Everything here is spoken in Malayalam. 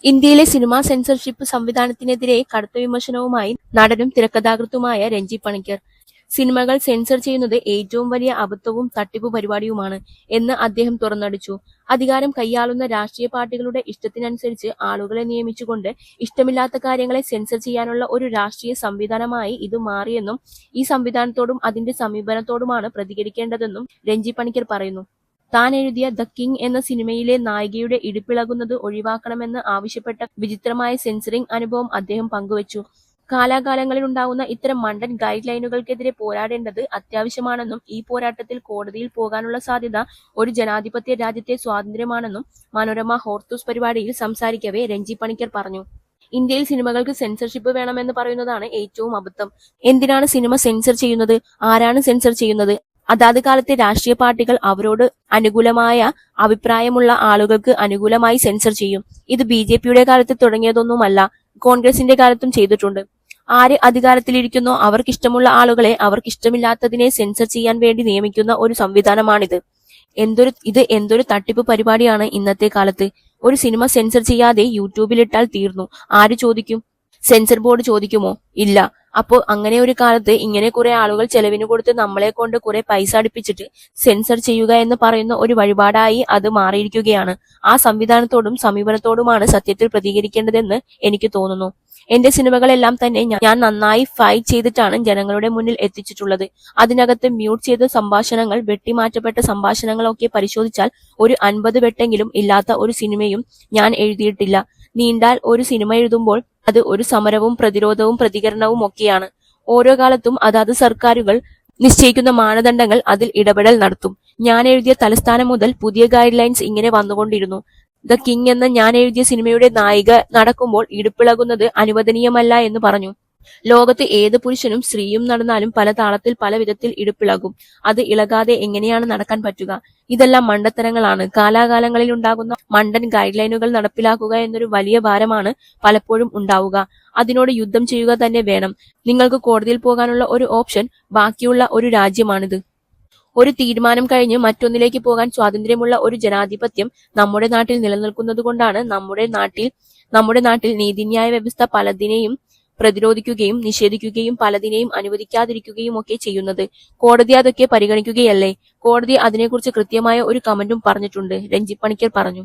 ഇന്ത്യയിലെ സിനിമാ സെൻസർഷിപ്പ് സംവിധാനത്തിനെതിരെ കടുത്ത വിമർശനവുമായി നടനും തിരക്കഥാകൃത്തുമായ രഞ്ജി പണിക്കർ. സിനിമകൾ സെൻസർ ചെയ്യുന്നത് ഏറ്റവും വലിയ അബദ്ധവും തട്ടിപ്പു പരിപാടിയുമാണ് എന്ന് അദ്ദേഹം തുറന്നടിച്ചു. അധികാരം കൈയാളുന്ന രാഷ്ട്രീയ പാർട്ടികളുടെ ഇഷ്ടത്തിനനുസരിച്ച് ആളുകളെ നിയമിച്ചുകൊണ്ട് ഇഷ്ടമില്ലാത്ത കാര്യങ്ങളെ സെൻസർ ചെയ്യാനുള്ള ഒരു രാഷ്ട്രീയ സംവിധാനമായി ഇത് മാറിയെന്നും ഈ സംവിധാനത്തോടും അതിന്റെ സമീപനത്തോടുമാണ് പ്രതികരിക്കേണ്ടതെന്നും രഞ്ജി പണിക്കർ പറയുന്നു. താൻ എഴുതിയ ദ കിങ് എന്ന സിനിമയിലെ നായികയുടെ ഇടുപ്പിളകുന്നത് ഒഴിവാക്കണമെന്ന് ആവശ്യപ്പെട്ട വിചിത്രമായ സെൻസറിംഗ് അനുഭവം അദ്ദേഹം പങ്കുവച്ചു. കാലാകാലങ്ങളിലുണ്ടാവുന്ന ഇത്തരം മണ്ടൻ ഗൈഡ് ലൈനുകൾക്കെതിരെ പോരാടേണ്ടത് അത്യാവശ്യമാണെന്നും ഈ പോരാട്ടത്തിൽ കോടതിയിൽ പോകാനുള്ള സാധ്യത ഒരു ജനാധിപത്യ രാജ്യത്തെ സ്വാതന്ത്ര്യമാണെന്നും മനോരമ ഹോർത്തൂസ് പരിപാടിയിൽ സംസാരിക്കവേ രഞ്ജി പണിക്കർ പറഞ്ഞു. ഇന്ത്യയിൽ സിനിമകൾക്ക് സെൻസർഷിപ്പ് വേണമെന്ന് പറയുന്നതാണ് ഏറ്റവും അബദ്ധം. എന്തിനാണ് സിനിമ സെൻസർ ചെയ്യുന്നത്? ആരാണ് സെൻസർ ചെയ്യുന്നത്? അതാത് കാലത്തെ രാഷ്ട്രീയ പാർട്ടികൾ അവരോട് അനുകൂലമായ അഭിപ്രായമുള്ള ആളുകൾക്ക് അനുകൂലമായി സെൻസർ ചെയ്യും. ഇത് BJPയുടെ കാലത്ത് തുടങ്ങിയതൊന്നുമല്ല, കോൺഗ്രസിന്റെ കാലത്തും ചെയ്തിട്ടുണ്ട്. ആര് അധികാരത്തിലിരിക്കുന്നോ അവർക്കിഷ്ടമുള്ള ആളുകളെ അവർക്കിഷ്ടമില്ലാത്തതിനെ സെൻസർ ചെയ്യാൻ വേണ്ടി നിയമിക്കുന്ന ഒരു സംവിധാനമാണിത്. എന്തൊരു തട്ടിപ്പ് പരിപാടിയാണ് ഇന്നത്തെ കാലത്ത്. ഒരു സിനിമ സെൻസർ ചെയ്യാതെ യൂട്യൂബിലിട്ടാൽ തീർന്നു. ആര് ചോദിക്കും? സെൻസർ ബോർഡ് ചോദിക്കുമോ? ഇല്ല. അപ്പോൾ അങ്ങനെ ഒരു കാലത്ത് ഇങ്ങനെ കുറെ ആളുകൾ ചെലവിന് കൊടുത്ത് നമ്മളെ കൊണ്ട് കുറെ പൈസ അടുപ്പിച്ചിട്ട് സെൻസർ ചെയ്യുക എന്ന് പറയുന്ന ഒരു വഴിപാടായി അത് മാറിയിരിക്കുകയാണ്. ആ സംവിധാനത്തോടും സമീപനത്തോടുമാണ് സത്യത്തിൽ പ്രതികരിക്കേണ്ടതെന്ന് എനിക്ക് തോന്നുന്നു. എന്റെ സിനിമകളെല്ലാം തന്നെ ഞാൻ നന്നായി ഫൈറ്റ് ചെയ്തിട്ടാണ് ജനങ്ങളുടെ മുന്നിൽ എത്തിച്ചിട്ടുള്ളത്. അതിനകത്ത് മ്യൂട്ട് ചെയ്ത സംഭാഷണങ്ങൾ, വെട്ടിമാറ്റപ്പെട്ട സംഭാഷണങ്ങളൊക്കെ പരിശോധിച്ചാൽ ഒരു 50 വെട്ടെങ്കിലും ഇല്ലാത്ത ഒരു സിനിമയും ഞാൻ എഴുതിയിട്ടില്ല. നീണ്ടാൽ ഒരു സിനിമ എഴുതുമ്പോൾ അത് ഒരു സമരവും പ്രതിരോധവും പ്രതികരണവും ഒക്കെയാണ്. ഓരോ കാലത്തും അതാത് സർക്കാരുകൾ നിശ്ചയിക്കുന്ന മാനദണ്ഡങ്ങൾ അതിൽ ഇടപെടൽ നടത്തും. ഞാൻ എഴുതിയ തലസ്ഥാനം മുതൽ പുതിയ ഗൈഡ് ലൈൻസ് ഇങ്ങനെ വന്നുകൊണ്ടിരുന്നു. ദ കിങ് എന്ന ഞാൻ എഴുതിയ സിനിമയുടെ നായിക നടക്കുമ്പോൾ ഇടുപ്പിളകുന്നത് അനുവദനീയമല്ല എന്ന് പറഞ്ഞു. ലോകത്ത് ഏത് പുരുഷനും സ്ത്രീയും നടന്നാലും പല താളത്തിൽ പല വിധത്തിൽ ഇടുപ്പിളകും. അത് ഇളകാതെ എങ്ങനെയാണ് നടക്കാൻ പറ്റുക? ഇതെല്ലാം മണ്ടത്തരങ്ങളാണ്. കാലാകാലങ്ങളിൽ ഉണ്ടാകുന്ന മണ്ടൻ ഗൈഡ് ലൈനുകൾ നടപ്പിലാക്കുക എന്നൊരു വലിയ ഭാരമാണ് പലപ്പോഴും ഉണ്ടാവുക. അതിനോട് യുദ്ധം ചെയ്യുക തന്നെ വേണം. നിങ്ങൾക്ക് കോടതിയിൽ പോകാനുള്ള ഒരു ഓപ്ഷൻ ബാക്കിയുള്ള ഒരു രാജ്യമാണിത്. ഒരു തീരുമാനം കഴിഞ്ഞ് മറ്റൊന്നിലേക്ക് പോകാൻ സ്വാതന്ത്ര്യമുള്ള ഒരു ജനാധിപത്യം നമ്മുടെ നാട്ടിൽ നിലനിൽക്കുന്നതുകൊണ്ടാണ് നമ്മുടെ നാട്ടിൽ നീതിന്യായ വ്യവസ്ഥ പലതിനെയും പ്രതിരോധിക്കുകയും നിഷേധിക്കുകയും പലതിനെയും അനുവദിക്കാതിരിക്കുകയും ഒക്കെ ചെയ്യുന്നത്. കോടതി അതൊക്കെ പരിഗണിക്കുകയല്ലേ? കോടതി അതിനെക്കുറിച്ച് കൃത്യമായ ഒരു കമന്റും പറഞ്ഞിട്ടുണ്ട്, രഞ്ജി പണിക്കർ പറഞ്ഞു.